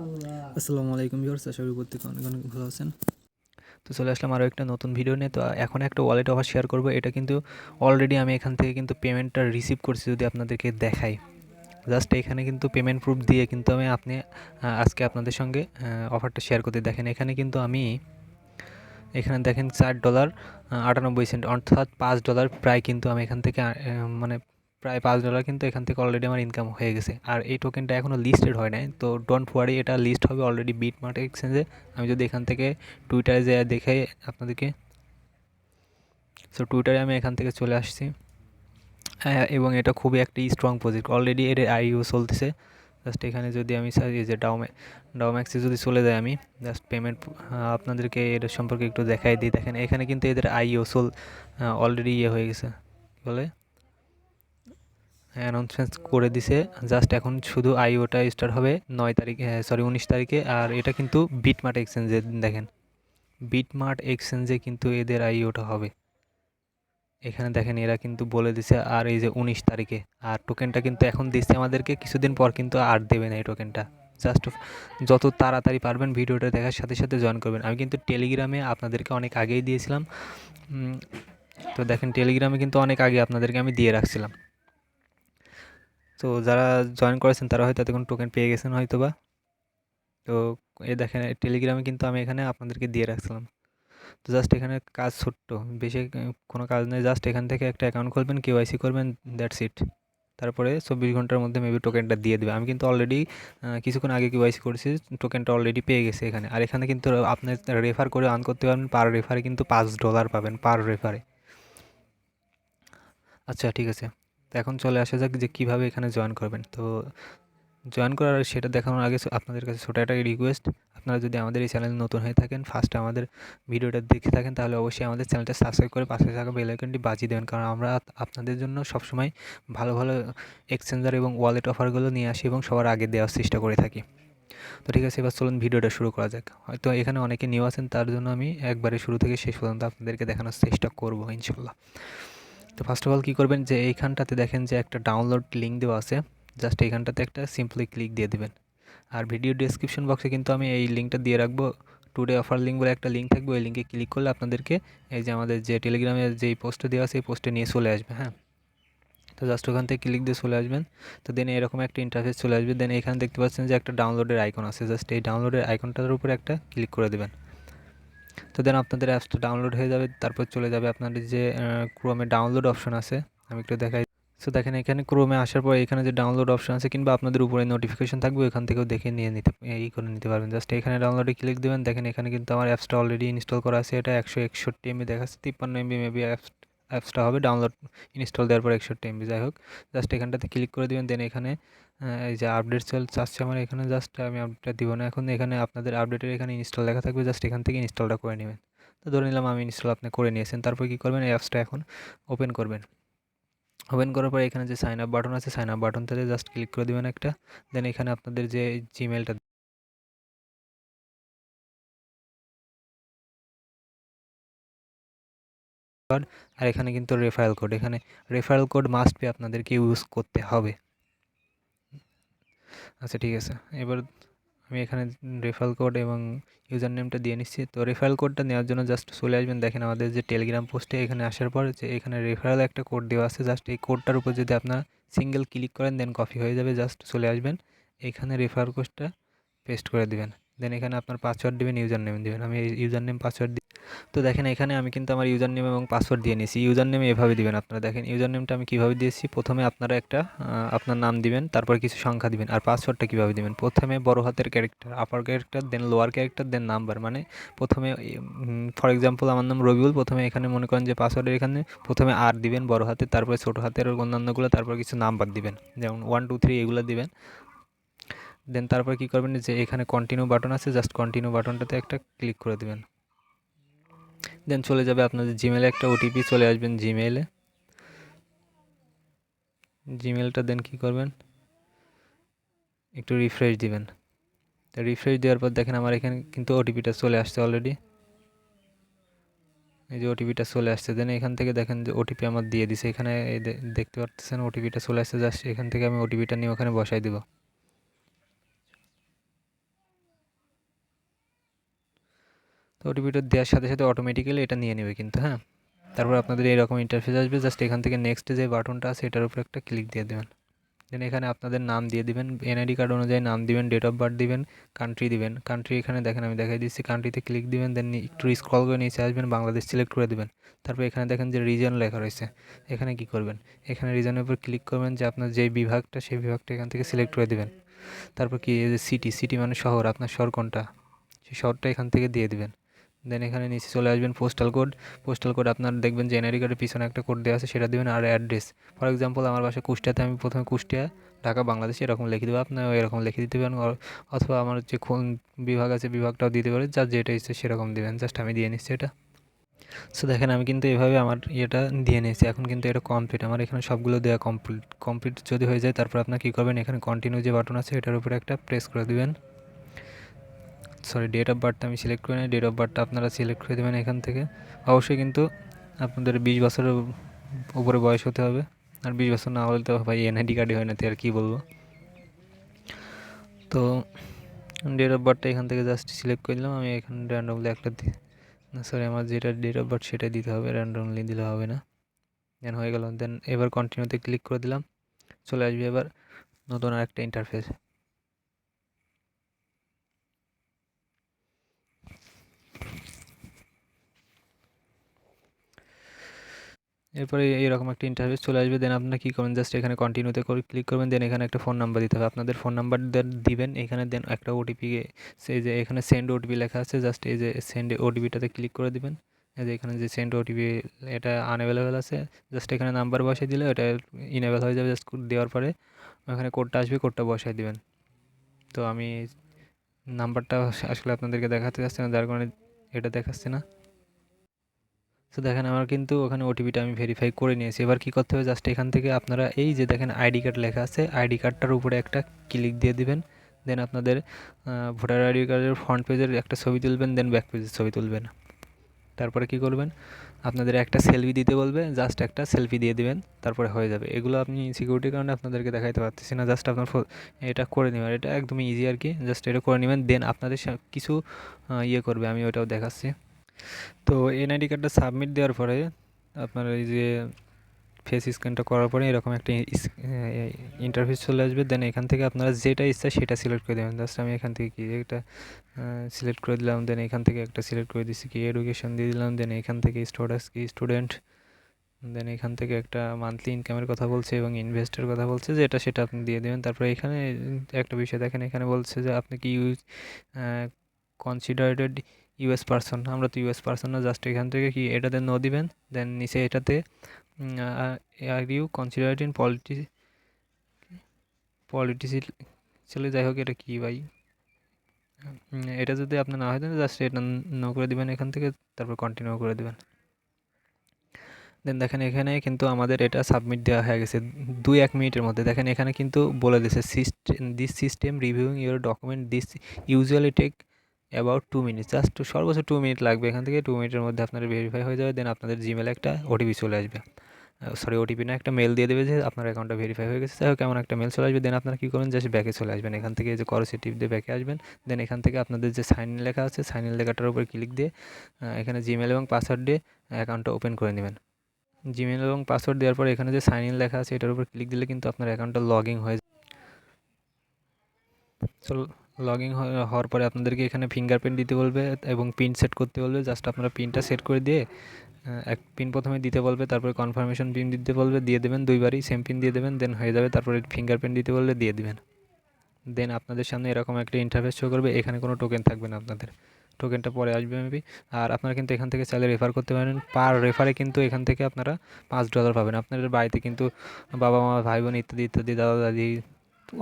আসসালামু আলাইকুম ভিউয়ার্স, আশা করি প্রত্যেকে অনেক অনেক ভালো আছেন। তো চলে আসলাম আরও একটা নতুন ভিডিও নিয়ে। তো এখন একটা ওয়ালেট অফার শেয়ার করব। এটা কিন্তু অলরেডি আমি এখান থেকে কিন্তু পেমেন্টটা রিসিভ করছি, যদি আপনাদেরকে দেখাই। জাস্ট এখানে কিন্তু পেমেন্ট প্রুফ দিয়ে কিন্তু আজকে আপনাদের সঙ্গে অফারটা শেয়ার করতে। দেখেন এখানে কিন্তু আমি এখানে দেখেন $4.98 অর্থাৎ $5 প্রায় কিন্তু আমি এখান থেকে মানে প্রায় $5 কিন্তু এখান থেকে অলরেডি আমার ইনকাম হয়ে গেছে। আর এই টোকেনটা এখনও লিস্টেড হয় নাই, তো ডোন্ট ওয়ারি, এটা লিস্ট হবে অলরেডি বিটমার্ট এক্সচেঞ্জে। আমি যদি এখান থেকে টুইটারে যেয়ে দেখাই আপনাদেরকে, সো টুইটারে আমি এখান থেকে চলে আসছি। এবং এটা খুবই একটা স্ট্রং প্রজেক্ট, অলরেডি এর আইও চলতেছে। জাস্ট এখানে যদি আমি এই যে ডাউম্যাক্সে যদি চলে যাই, আমি জাস্ট পেমেন্ট আপনাদেরকে এর সম্পর্কে একটু দেখাই দিই। দেখেন এখানে কিন্তু এদের আইও অলরেডি হয়ে গেছে, বলে অ্যানাউন্সমেন্ট করে দিছে। জাস্ট এখন শুধু আইওটা স্টার্ট হবে 19 তারিখে। আর এটা কিন্তু বিটমার্ট এক্সচেঞ্জে, দেখেন বিটমার্ট এক্সচেঞ্জে কিন্তু এদের আইওটা হবে। এখানে দেখেন এরা কিন্তু বলে দিছে, আর এই যে 19 তারিখে। আর টোকেনটা কিন্তু এখন দিচ্ছে আমাদেরকে, কিছুদিন পর কিন্তু আর দেবে না এই টোকেনটা। জাস্ট যত তাড়াতাড়ি পারবেন ভিডিওটা দেখার সাথে সাথে জয়েন করবেন। আমি কিন্তু টেলিগ্রামে আপনাদেরকে অনেক আগেই দিয়েছিলাম। তো দেখেন টেলিগ্রামে কিন্তু অনেক আগে আপনাদেরকে আমি দিয়ে রাখছিলাম। তো যারা জয়েন করেছেন তারা হয়তো এতক্ষণ টোকেন পেয়ে গেছেন হয়তো বা। তো দেখেন টেলিগ্রামে কিন্তু আমি এখানে আপনাদেরকে দিয়ে রাখছিলাম। তো জাস্ট এখানে কাজ ছোট্ট, বেশি কোনো কাজ নেই। জাস্ট এখান থেকে একটা অ্যাকাউন্ট খুলবেন, কেওয়াইসি করবেন, দ্যাটস ইট। তারপরে 24 ঘন্টার মধ্যে মেবি টোকেনটা দিয়ে দেবে। আমি কিন্তু অলরেডি কিছুক্ষণ আগে কেওয়াইসি করেছি, টোকেনটা অলরেডি পেয়ে গেছে এখানে। আর এখানে কিন্তু আপনি রেফার করে আর্ন করতে পারবেন, পার রেফারে কিন্তু $5 পাবেন পার রেফারে। আচ্ছা ঠিক আছে, তো এখন চলে আসা যাক যে কীভাবে এখানে জয়েন করবেন। তো জয়েন করার সেটা দেখানোর আগে আপনাদের কাছে ছোটো একটা রিকোয়েস্ট, আপনারা যদি আমাদের এই চ্যানেলে নতুন হয়ে থাকেন, ফার্স্টে আমাদের ভিডিওটা দেখে থাকেন, তাহলে অবশ্যই আমাদের চ্যানেলটা সাবস্ক্রাইব করে পাশে থাকা বেল আইকনটি বাজিয়ে দেবেন। কারণ আমরা আপনাদের জন্য সবসময় ভালো ভালো এক্সচেঞ্জার এবং ওয়ালেট অফারগুলো নিয়ে আসি এবং সবার আগে দেওয়ার চেষ্টা করে থাকি। তো ঠিক আছে, এবার চলুন ভিডিওটা শুরু করা যাক। হয়তো এখানে অনেকে নিউ আছেন, তার জন্য আমি একবারে শুরু থেকে শেষ পর্যন্ত আপনাদেরকে দেখানোর চেষ্টা করবো ইনশাল্লাহ। তো ফার্স্ট অফ অল কী করবেন, যে এইখানটাতে দেখেন যে একটা ডাউনলোড লিঙ্ক দেওয়া আছে, জাস্ট এইখানটাতে একটা সিম্পলি ক্লিক দিয়ে দেবেন। আর ভিডিও ডেসক্রিপশন বক্সে কিন্তু আমি এই লিঙ্কটা দিয়ে রাখবো, টুডে অফার লিঙ্ক বলে একটা লিঙ্ক থাকবে। ওই লিঙ্কে ক্লিক করলে আপনাদেরকে এই যে আমাদের যে টেলিগ্রামের যেই পোস্টে দেওয়া আছে এই পোস্টে নিয়ে চলে আসবে। হ্যাঁ, তো জাস্ট ওখান থেকে ক্লিক দিয়ে চলে আসবেন। তো দেন এরকম একটা ইন্টারফেস চলে আসবে। দেন এখানে দেখতে পাচ্ছেন যে একটা ডাউনলোডের আইকন আছে, জাস্ট এই ডাউনলোডের আইকনটার উপরে একটা ক্লিক করে দেবেন। তো দেন আপনাদের অ্যাপসটা ডাউনলোড হয়ে যাবে। তারপর চলে যাবে আপনাদের যে ক্রোমে ডাউনলোড অপশন আছে, আমি একটু দেখাই। সো দেখেন এখানে ক্রোমে আসার পর এখানে যে ডাউনলোড অপশন আছে, কিংবা আপনাদের উপরে নোটিফিকেশন থাকবে, এখান থেকেও দেখে করে নিতে পারবেন। জাস্ট এখানে ডাউনলোডে ক্লিক দেবেন। দেখেন এখানে কিন্তু আমার অ্যাপসটা অলরেডি ইনস্টল করা আছে। এটা 161 MB দেখাচ্ছে, 53 MB মেবি অ্যাপসটা হবে। ডাউনলোড ইনস্টল দেওয়ার পর 61 MB, যাই হোক। জাস্ট এখানটাতে ক্লিক করে দেবেন। দেন এখানে এই যে আপডেট চাচ্ছে আমার, এখানে জাস্ট আমি আপডেট দিব না এখন। এখানে আপনাদের আপডেটের এখানে ইনস্টল লেখা থাকবে, জাস্ট এখান থেকে ইনস্টলটা করে নেবেন। তো ধরে নিলাম আমি ইনস্টল আপনি করে নিয়েছেন। তারপর কী করবেন, এই অ্যাপসটা এখন ওপেন করবেন। ওপেন করার পর এখানে যে সাইন আপ বাটন আছে, সাইন আপ বাটনটাতে জাস্ট ক্লিক করে দেবেন একটা। দেন এখানে আপনাদের যে জিমেলটা আর এখানে কিন্তু রেফারেল কোড, এখানে রেফারেল কোড মাস্ট বি আপনাদেরকে ইউজ করতে হবে। আচ্ছা ঠিক আছে, এবার আমি এখানে রেফারেল কোড এবং ইউজার নেমটা দিয়ে নিচ্ছি। তো রেফারেল কোডটা নেওয়ার জন্য জাস্ট চলে আসবেন। দেখেন আমাদের যে টেলিগ্রাম পোস্টে এখানে আসার পর যে এখানে রেফারেল একটা কোড দেওয়া আছে, জাস্ট এই কোডটার উপর যদি আপনার সিঙ্গেল ক্লিক করেন দেন কপি হয়ে যাবে। জাস্ট চলে আসবেন, এখানে রেফারেল কোডটা পেস্ট করে দিবেন। দেন এখানে আপনার পাসওয়ার্ড দিবেন, ইউজার নেম দিবেন। আমি এই ইউজার নেম পাসওয়ার্ড দিই। তো দেখেন এখানে আমি কিন্তু আমার ইউজার নেম এবং পাসওয়ার্ড দিয়ে নিয়েছি। ইউজার নেম এভাবে দিবেন আপনারা, দেখেন ইউজার নেমটা আমি কীভাবে দিয়েছি। প্রথমে আপনারা একটা আপনার নাম দিবেন, তারপর কিছু সংখ্যা দিবেন। আর পাসওয়ার্ডটা কীভাবে দিবেন, প্রথমে বড় হাতের ক্যারেক্টার, আপার ক্যারেক্টার, দেন লোয়ার ক্যারেক্টার, দেন নাম্বার। মানে প্রথমে ফর এক্সাম্পল আমার নাম রবিউল, প্রথমে এখানে মনে করেন যে পাসওয়ার্ডের এখানে প্রথমে আর দিবেন বড় হাতের, তারপরে ছোটো হাতের অন্যান্যগুলো, তারপর কিছু নাম্বার দিবেন, যেমন 1 2 3 এগুলো দিবেন। দেন তারপর কী করবেন, যে এখানে কন্টিনিউ বাটন আছে, জাস্ট কন্টিনিউ বাটনটাতে একটা ক্লিক করে দেবেন। দেন চলে যাবে আপনাদের জিমেলে একটা ওটিপি চলে আসবেন জিমেলটা। দেন কী করবেন, একটু রিফ্রেশ দিবেন। তো রিফ্রেশ দেওয়ার পর দেখেন আমার এখানে কিন্তু ওটিপিটা চলে আসছে অলরেডি, এই যে ওটিপিটা চলে আসছে। দেন এখান থেকে দেখেন যে ওটিপি আমার দিয়ে দিছে, এখানে দেখতে পাচ্ছেন ওটিপিটা চলে আসছে। জাস্ট এখান থেকে আমি ওটিপিটা নিয়ে ওখানে বসাই দিব। ওটিপিটা দেওয়ার সাথে সাথে অটোমেটিক্যালি এটা নিয়ে নেবে কিন্তু, হ্যাঁ। তারপর আপনাদের এরকম ইন্টারফেস আসবে, জাস্ট এখান থেকে নেক্সট যে বাটনটা আছে এটার উপর একটা ক্লিক দিয়ে দেবেন। দেন এখানে আপনাদের নাম দিয়ে দিবেন, এনআইডি কার্ড অনুযায়ী নাম দিবেন, ডেট অফ বার্থ দিবেন, কান্ট্রি দিবেন। কান্ট্রি এখানে দেখেন আমি দেখাই দিচ্ছি, কান্ট্রিতে ক্লিক দিবেন, দেন একটু স্ক্রল করে নিচে আসবেন, বাংলাদেশ সিলেক্ট করে দিবেন। তারপর এখানে দেখেন যে রিজন লেখা রয়েছে, এখানে কি করবেন, এখানে রিজনের উপর ক্লিক করবেন, যে আপনার যে বিভাগটা সেই বিভাগটা এখান থেকে সিলেক্ট করে দিবেন। তারপর কি এই যে সিটি মানে শহর, আপনার শহর কোনটা সেই শহরটা এখান থেকে দিয়ে দিবেন। দেন এখানে নিচে চলে আসবেন, পোস্টাল কোড আপনার দেখবেন যে এনআইডি কার্ডের পিছনে একটা কোড দেওয়া আছে সেটা দেবেন। আর অ্যাড্রেস, ফর এক্সাম্পল আমার বাসা কুষ্টিয়াতে, আমি প্রথমে কুষ্টিয়া, ঢাকা, বাংলাদেশ এরকম লিখে দেবো, আপনার এরকম লিখে দিতে পারেন। অথবা আমার যে কোন বিভাগ আছে বিভাগটাও দিতে পারে, যার যেটা ইচ্ছে সেরকম দেবেন। জাস্ট আমি দিয়ে নিচ্ছি এটা। সো দেখেন আমি কিন্তু এভাবে আমার ইয়েটা দিয়ে নিয়েছি, এখন কিন্তু এটা কমপ্লিট, আমার এখানে সবগুলো দেওয়া কমপ্লিট যদি হয়ে যায়, তারপর আপনার কী করবেন, এখানে কন্টিনিউ যে বাটন আছে এটার উপরে একটা প্রেস করে দেবেন। ডেট অফ বার্থটা আমি সিলেক্ট করে নিই, ডেট অফ বার্থটা আপনারা সিলেক্ট করে দেবেন এখান থেকে। অবশ্যই কিন্তু আপনাদের 20 বছরের উপরে বয়স হতে হবে, আর 20 বছর না হলে তো ভাই এনআইডি কার্ডই হয় না, তো আর কী বলবো। তো ডেট অফ বার্থটা এখান থেকে জাস্ট সিলেক্ট করে দিলাম, আমি এখানে র্যান্ডমলি একটা আমার যেটা ডেট অফ বার্থ সেটা দিতে হবে, র্যান্ডমলি দিলে হবে না। দেন হয়ে গেল, দেন এবার কন্টিনিউতে ক্লিক করে দিলাম, চলে আসবে এবার নতুন আরেকটা ইন্টারফেস। এরপরে এইরকম একটা ইন্টারফেস চলে আসবে। দেন আপনারা কী করবেন, জাস্ট এখানে কন্টিনিউতে করে ক্লিক করবেন, দেন এখানে একটা ফোন নাম্বার দিতে হবে, আপনাদের ফোন নাম্বার দিবেন এখানে। দেন একটা ওটিপি, সেই যে এখানে সেন্ড ওটিপি লেখা আছে, জাস্ট এই যে সেন্ড ওটিপিটাতে ক্লিক করে দিবেন। এই যে এখানে যে সেন্ড ওটিপি, এটা আনঅ্যাভেলেবেল আছে, জাস্ট এখানে নাম্বার বসিয়ে দিলে এটা ইনেবল হয়ে যাবে। জাস্ট দেওয়ার পরে এখানে কোডটা আসবে, কোডটা বসাই দিবেন। তো আমি নাম্বারটা আসলে আপনাদেরকে দেখাতে চাচ্ছি না, যার কারণে এটা দেখাচ্ছে না। তো দেখেন আমার কিন্তু ওখানে ওটিপিটা আমি ভেরিফাই করে নিয়েছি। এবার কী করতে হবে, জাস্ট এখান থেকে আপনারা এই যে দেখেন আইডি কার্ড লেখা আছে, আইডি কার্ডটার উপরে একটা ক্লিক দিয়ে দিবেন। দেন আপনাদের ভোটার আইডি কার্ডের ফ্রন্ট পেজের একটা ছবি তুলবেন, দেন ব্যাক পেজের ছবি তুলবেন। তারপরে কী করবেন, আপনাদের একটা সেলফি দিতে বলবে, জাস্ট একটা সেলফি দিয়ে দিবেন, তারপরে হয়ে যাবে। এগুলো আপনি সিকিউরিটির কারণে আপনাদেরকে দেখাইতে পারতেছি না, জাস্ট আপনার এটা করে নেবেন, এটা একদমই ইজি আর কি, জাস্ট এটা করে নেবেন। দেন আপনাদের কিছু ইয়ে করবে, আমি ওটাও দেখাচ্ছি। তো এনআইডি কার্ডটা সাবমিট দেওয়ার পরে আপনার এই যে ফেস স্ক্যানটা করার পরে এরকম একটা ইন্টারফেস চলে আসবে। দেন এখান থেকে আপনারা যেটা ইচ্ছা সেটা সিলেক্ট করে দেবেন। জাস্ট আমি এখান থেকে কি একটা সিলেক্ট করে দিলাম, দেন এখান থেকে একটা সিলেক্ট করে দিচ্ছি কি এডুকেশন দিয়ে দিলাম। দেন এখান থেকে স্টুডেন্ট, দেন এখান থেকে একটা মান্থলি ইনকামের কথা বলছে এবং ইনভেস্টের কথা বলছে, যেটা সেটা আপনি দিয়ে দেবেন। তারপরে এখানে একটা বিষয় দেখেন, এখানে বলছে যে আপনি কি কনসিডারেড ইউএস পারসন, আমরা তো ইউএস পারসন না, জাস্ট এখান থেকে কি এটাতে নো দিবেন। দেন নিচে এটাতে আর ইউ কনসিডারেড ইন পলিটিসি চলে, যাই হোক এটা কী ভাই, এটা যদি আপনার না হয় তাহলে জাস্ট এটা নো করে দিবেন এখান থেকে, তারপর কন্টিনিউ করে দেবেন। দেন দেখেন এখানে কিন্তু আমাদের এটা সাবমিট দেওয়া হয়ে গেছে 2-1 মিনিটের মধ্যে। দেখেন এখানে কিন্তু বলে দিয়েছে this system reviewing your document, this usually take about 2 minutes, just সর্বোচ্চ 2 মিনিট লাগবে। এখান থেকে 2 মিনিটের মধ্যে আপনার ভেরিফাই হয়ে যাবে। দেন আপনাদের জিমেলে একটা ওটিপি চলে আসবে, ওটিপি না, একটা মেল দিয়ে দেবে যে আপনার অ্যাকাউন্টটা ভেরিফাই হয়ে গেছে। যাই হোক এমন একটা মেল চলে আসবে। দেন আপনারা কী করবেন, জাস্ট ব্যাকে চলে আসবেন, এখান থেকে যে করসে টিপ দিয়ে ব্যাকে আসবেন। দেন এখান থেকে আপনাদের যে সাইন ইন লেখা আছে, সাইন ইন লেখাটার উপর ক্লিক দিয়ে এখানে জিমেল এবং পাসওয়ার্ড দিয়ে অ্যাকাউন্টটা ওপেন করে নেবেন। জিমেল এবং পাসওয়ার্ড দেওয়ার পর এখানে যে সাইন ইন লেখা আছে এটার উপর ক্লিক দিলে কিন্তু আপনার অ্যাকাউন্টটা লগইন হয়ে যায়। সো লগইন হওয়ার পরে আপনাদেরকে এখানে ফিঙ্গারপ্রিন্ট দিতে বলবে এবং পিন সেট করতে বলবে। জাস্ট আপনারা পিনটা সেট করে দিয়ে এক পিন প্রথমে দিতে বলবে, তারপরে কনফার্মেশন পিন দিতে বলবে, দিয়ে দেবেন, দুইবারই সেম পিন দিয়ে দেবেন, দেন হয়ে যাবে। তারপরে ফিঙ্গারপ্রিন্ট দিতে বললে দিয়ে দেবেন। দেন আপনাদের সামনে এরকম একটা ইন্টারফেস শো করবে, এখানে কোনো টোকেন থাকবে না আপনাদের, টোকেনটা পরে আসবে মেবি। আর আপনারা কিন্তু এখান থেকে চাইলে রেফার করতে পারেন, পার রেফারে কিন্তু এখান থেকে আপনারা $5 পাবেন। আপনাদের বাড়িতে কিন্তু বাবা মা ভাই বোন ইত্যাদি ইত্যাদি দাদা দাদি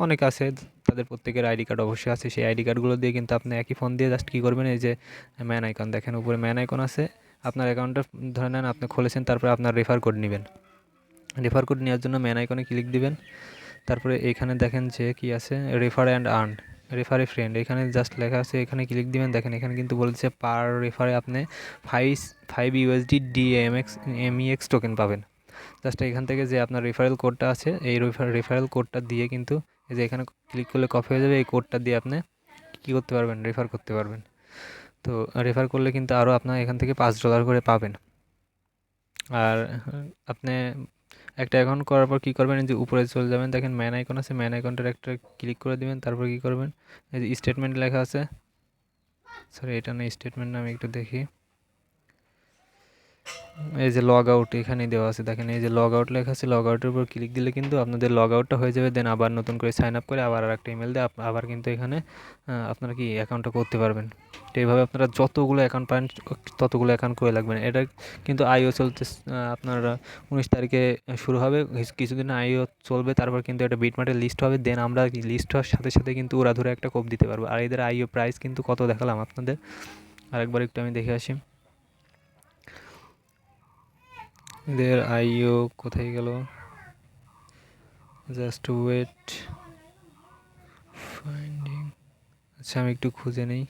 অনেক আছে, তাদের প্রত্যেকের আইডি কার্ড অবশ্যই আছে। সেই আইডি কার্ডগুলো দিয়ে কিন্তু আপনি একই ফোন দিয়ে জাস্ট কী করবেন, এই যে ম্যান আইকন দেখেন উপরে ম্যান আইকন আছে, আপনার অ্যাকাউন্টটা ধরে নেন আপনি খুলেছেন, তারপরে আপনার রেফার কোড নেবেন। রেফার কোড নেওয়ার জন্য ম্যান আইকনে ক্লিক দিবেন। তারপরে এখানে দেখেন যে কি আছে, refer and earn, refer a friend, এখানে জাস্ট লেখা আছে, এখানে ক্লিক দিবেন। দেখেন এখানে কিন্তু বলছে পার রেফারে আপনি 5 USD MEX টোকেন পাবেন। জাস্ট এখান থেকে যে আপনার রেফারেল কোডটা আছে, এই রেফারেল কোডটা দিয়ে কিন্তু এই যে এখানে ক্লিক করলে কপি হয়ে যাবে, এই কোডটা দিয়ে আপনি কী করতে পারবেন, রেফার করতে পারবেন। তো রেফার করলে কিন্তু আরও আপনার এখান থেকে $5 করে পাবেন। আর আপনি একটা অ্যাকাউন্ট করার পর কী করবেন, এই যে উপরে চলে যাবেন, দেখেন ম্যান আইকন আছে, ম্যান আইকনটার একটা ক্লিক করে দিবেন। তারপর কী করবেন, এই যে স্টেটমেন্ট লেখা আছে, সরি এটা না স্টেটমেন্ট না, আমি একটু দেখি, এই যে লগ আউট এখানেই দেওয়া আছে, দেখেন এই যে লগ আউট লেখা আছে, লগ আউটের উপর ক্লিক দিলে কিন্তু আপনাদের লগ আউটটা হয়ে যাবে। দেন আবার নতুন করে সাইন আপ করে আবার আর একটা ইমেল দিয়ে আবার কিন্তু এখানে আপনারা কি অ্যাকাউন্টটা করতে পারবেন। তো এইভাবে আপনারা যতগুলো অ্যাকাউন্ট পান ততগুলো অ্যাকাউন্ট করে লাগবেন। এটা কিন্তু আইও চলতে আপনার 19 তারিখে শুরু হবে, কিছুদিন আইও চলবে, তারপর কিন্তু একটা বিটমার্টের লিস্ট হবে। দেন আমরা লিস্ট হওয়ার সাথে সাথে কিন্তু ওরা ধরে একটা কোপ দিতে পারবো। আর এদের আইও প্রাইস কিন্তু কত দেখালাম আপনাদের, আরেকবার একটু আমি দেখে আসি। এদের আইও কোথায় গেল, জাস্ট ওয়েট ফাইন্ডিং, আচ্ছা আমি একটু খুঁজে নেই।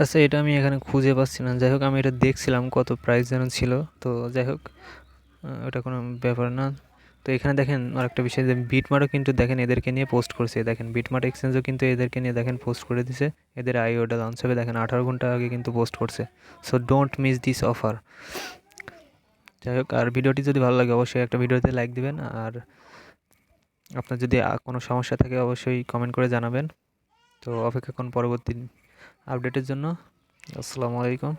আচ্ছা এটা আমি এখানে খুঁজে পাচ্ছি না, যাই হোক আমি এটা দেখছিলাম কত প্রাইস যেন ছিল। তো যাই হোক ওটা কোনো ব্যাপার না। তো এখানে দেখেন আরেকটা বিষয়, যে বিটমার্টও কিন্তু দেখেন এদেরকে নিয়ে পোস্ট করছে, দেখেন বিটমার্ট এক্সচেঞ্জও কিন্তু এদেরকে নিয়ে দেখেন পোস্ট করে দিছে। এদের আইওটা লঞ্চ হবে দেখেন 18 ঘন্টা আগে কিন্তু পোস্ট করছে। So don't miss this offer. যাই হোক, আর ভিডিওটি যদি ভালো লাগে অবশ্যই একটা ভিডিওতে লাইক দিবেন, আর আপনার যদি কোনো সমস্যা থাকে অবশ্যই কমেন্ট করে জানাবেন। তো অপেক্ষা করুন পরবর্তী আপডেটের জন্য। আসসালামু আলাইকুম।